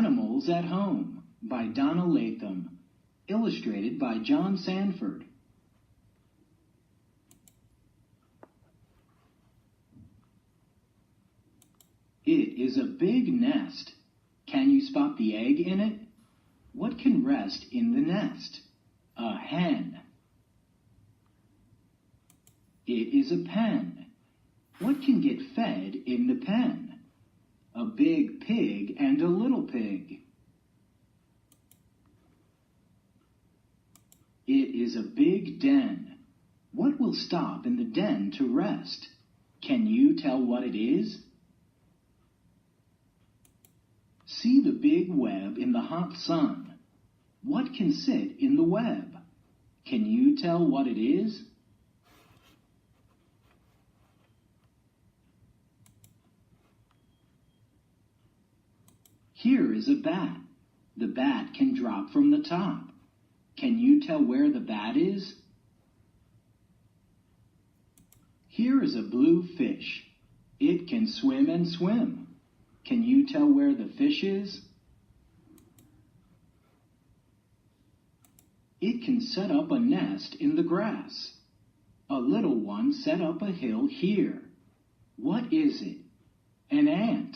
Animals at Home by Donna Latham, illustrated by John Sanford. It is a big nest. Can you spot the egg in it? What can rest in the nest? A hen. It is a pen. What can get fed in the pen? A big pig and a little pig. It is a big den. What will stop in the den to rest? Can you tell what it is? See the big web in the hot sun. What can sit in the web? Can you tell what it is? Here is a bat. The bat can drop from the top. Can you tell where the bat is? Here is a blue fish. It can swim and swim. Can you tell where the fish is? It can set up a nest in the grass. A little one set up a hill here. What is it? An ant.